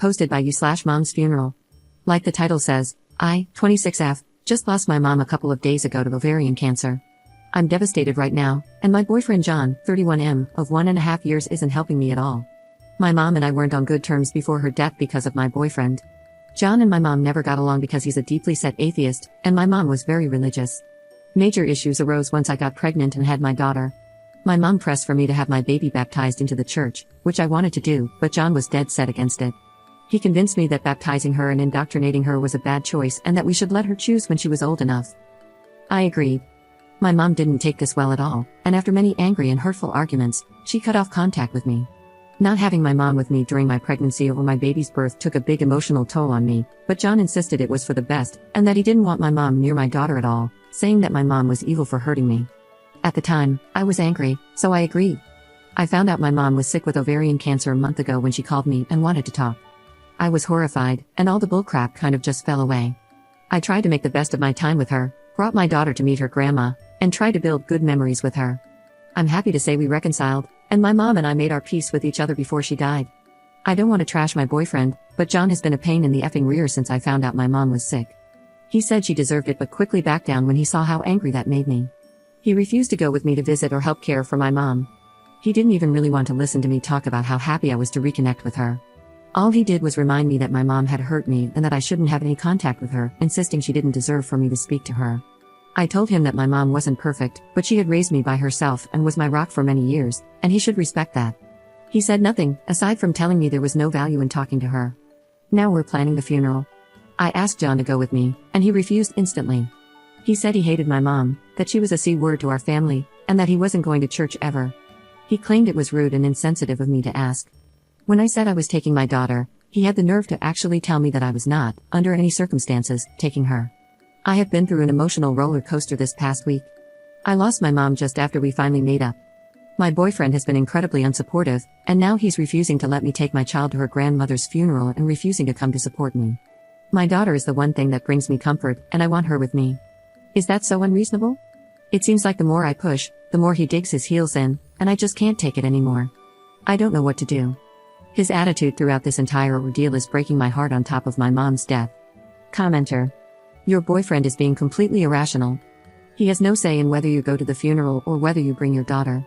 Hosted by you/mom's funeral. Like the title says, I, 26F, just lost my mom a couple of days ago to ovarian cancer. I'm devastated right now, and my boyfriend John, 31M, of 1.5 years isn't helping me at all. My mom and I weren't on good terms before her death because of my boyfriend. John and my mom never got along because he's a deeply set atheist, and my mom was very religious. Major issues arose once I got pregnant and had my daughter. My mom pressed for me to have my baby baptized into the church, which I wanted to do, but John was dead set against it. He convinced me that baptizing her and indoctrinating her was a bad choice and that we should let her choose when she was old enough. I agreed. My mom didn't take this well at all, and after many angry and hurtful arguments, she cut off contact with me. Not having my mom with me during my pregnancy over my baby's birth took a big emotional toll on me, but John insisted it was for the best, and that he didn't want my mom near my daughter at all, saying that my mom was evil for hurting me. At the time, I was angry, so I agreed. I found out my mom was sick with ovarian cancer a month ago when she called me and wanted to talk. I was horrified, and all the bullcrap kind of just fell away. I tried to make the best of my time with her, brought my daughter to meet her grandma, and tried to build good memories with her. I'm happy to say we reconciled, and my mom and I made our peace with each other before she died. I don't want to trash my boyfriend, but John has been a pain in the effing rear since I found out my mom was sick. He said she deserved it but quickly backed down when he saw how angry that made me. He refused to go with me to visit or help care for my mom. He didn't even really want to listen to me talk about how happy I was to reconnect with her. All he did was remind me that my mom had hurt me and that I shouldn't have any contact with her, insisting she didn't deserve for me to speak to her. I told him that my mom wasn't perfect, but she had raised me by herself and was my rock for many years, and he should respect that. He said nothing, aside from telling me there was no value in talking to her. Now we're planning the funeral. I asked John to go with me, and he refused instantly. He said he hated my mom, that she was a C-word to our family, and that he wasn't going to church ever. He claimed it was rude and insensitive of me to ask. When I said I was taking my daughter, he had the nerve to actually tell me that I was not, under any circumstances, taking her. I have been through an emotional roller coaster this past week. I lost my mom just after we finally made up. My boyfriend has been incredibly unsupportive, and now he's refusing to let me take my child to her grandmother's funeral and refusing to come to support me. My daughter is the one thing that brings me comfort, and I want her with me. Is that so unreasonable? It seems like the more I push, the more he digs his heels in, and I just can't take it anymore. I don't know what to do. His attitude throughout this entire ordeal is breaking my heart on top of my mom's death. Commenter. Your boyfriend is being completely irrational. He has no say in whether you go to the funeral or whether you bring your daughter.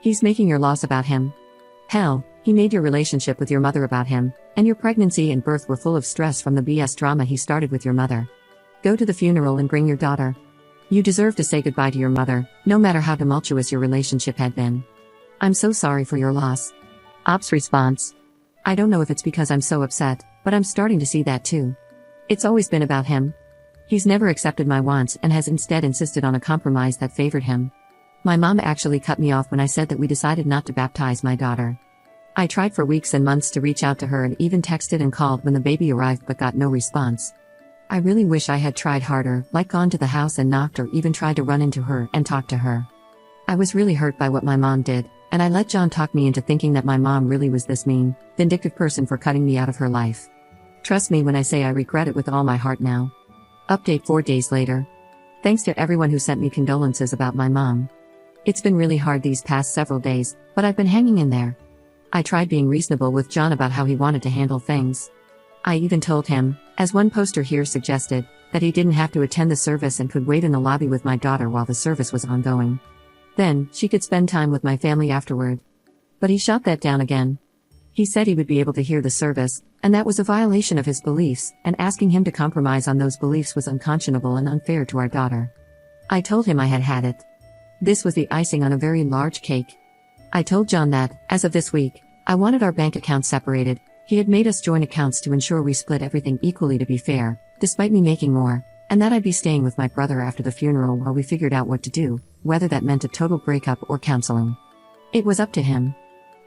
He's making your loss about him. Hell, he made your relationship with your mother about him, and your pregnancy and birth were full of stress from the BS drama he started with your mother. Go to the funeral and bring your daughter. You deserve to say goodbye to your mother, no matter how tumultuous your relationship had been. I'm so sorry for your loss. Ops response. I don't know if it's because I'm so upset, but I'm starting to see that too. It's always been about him. He's never accepted my wants and has instead insisted on a compromise that favored him. My mom actually cut me off when I said that we decided not to baptize my daughter. I tried for weeks and months to reach out to her and even texted and called when the baby arrived but got no response. I really wish I had tried harder, like gone to the house and knocked or even tried to run into her and talk to her. I was really hurt by what my mom did, and I let John talk me into thinking that my mom really was this mean, vindictive person for cutting me out of her life. Trust me when I say I regret it with all my heart now. Update 4 days later. Thanks to everyone who sent me condolences about my mom. It's been really hard these past several days, but I've been hanging in there. I tried being reasonable with John about how he wanted to handle things. I even told him, as one poster here suggested, that he didn't have to attend the service and could wait in the lobby with my daughter while the service was ongoing. Then, she could spend time with my family afterward. But he shot that down again. He said he would be able to hear the service, and that was a violation of his beliefs, and asking him to compromise on those beliefs was unconscionable and unfair to our daughter. I told him I had had it. This was the icing on a very large cake. I told John that, as of this week, I wanted our bank accounts separated. He had made us join accounts to ensure we split everything equally to be fair, despite me making more, and that I'd be staying with my brother after the funeral while we figured out what to do, whether that meant a total breakup or counseling. It was up to him.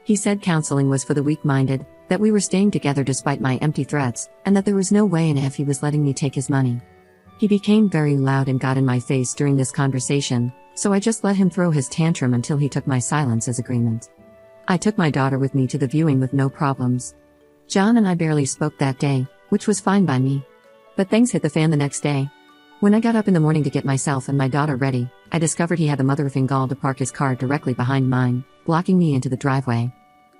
He said counseling was for the weak-minded, that we were staying together despite my empty threats, and that there was no way in hell he was letting me take his money. He became very loud and got in my face during this conversation, so I just let him throw his tantrum until he took my silence as agreement. I took my daughter with me to the viewing with no problems. John and I barely spoke that day, which was fine by me. But things hit the fan the next day. When I got up in the morning to get myself and my daughter ready, I discovered he had the mother-effing gall to park his car directly behind mine, blocking me into the driveway.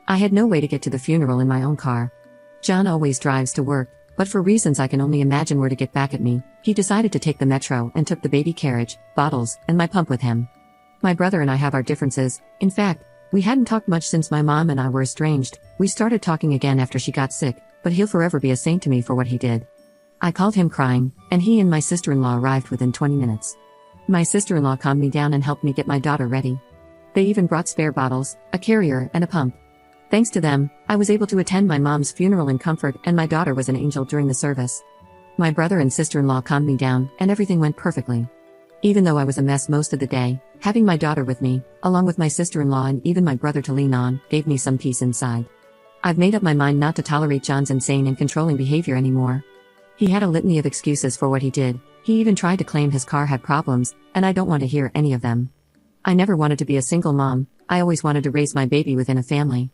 I had no way to get to the funeral in my own car. John always drives to work, but for reasons I can only imagine were to get back at me, he decided to take the metro and took the baby carriage, bottles, and my pump with him. My brother and I have our differences. In fact, we hadn't talked much since my mom and I were estranged. We started talking again after she got sick, but he'll forever be a saint to me for what he did. I called him crying, and he and my sister-in-law arrived within 20 minutes. My sister-in-law calmed me down and helped me get my daughter ready. They even brought spare bottles, a carrier, and a pump. Thanks to them, I was able to attend my mom's funeral in comfort, and my daughter was an angel during the service. My brother and sister-in-law calmed me down, and everything went perfectly. Even though I was a mess most of the day, having my daughter with me, along with my sister-in-law and even my brother to lean on, gave me some peace inside. I've made up my mind not to tolerate John's insane and controlling behavior anymore. He had a litany of excuses for what he did. He even tried to claim his car had problems, and I don't want to hear any of them. I never wanted to be a single mom. I always wanted to raise my baby within a family.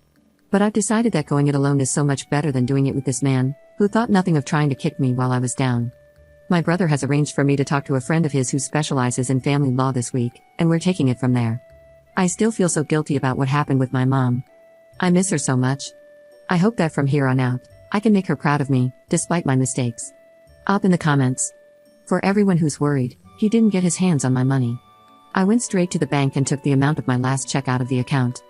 But I've decided that going it alone is so much better than doing it with this man, who thought nothing of trying to kick me while I was down. My brother has arranged for me to talk to a friend of his who specializes in family law this week, and we're taking it from there. I still feel so guilty about what happened with my mom. I miss her so much. I hope that from here on out, I can make her proud of me, despite my mistakes. Up in the comments. For everyone who's worried, he didn't get his hands on my money. I went straight to the bank and took the amount of my last check out of the account.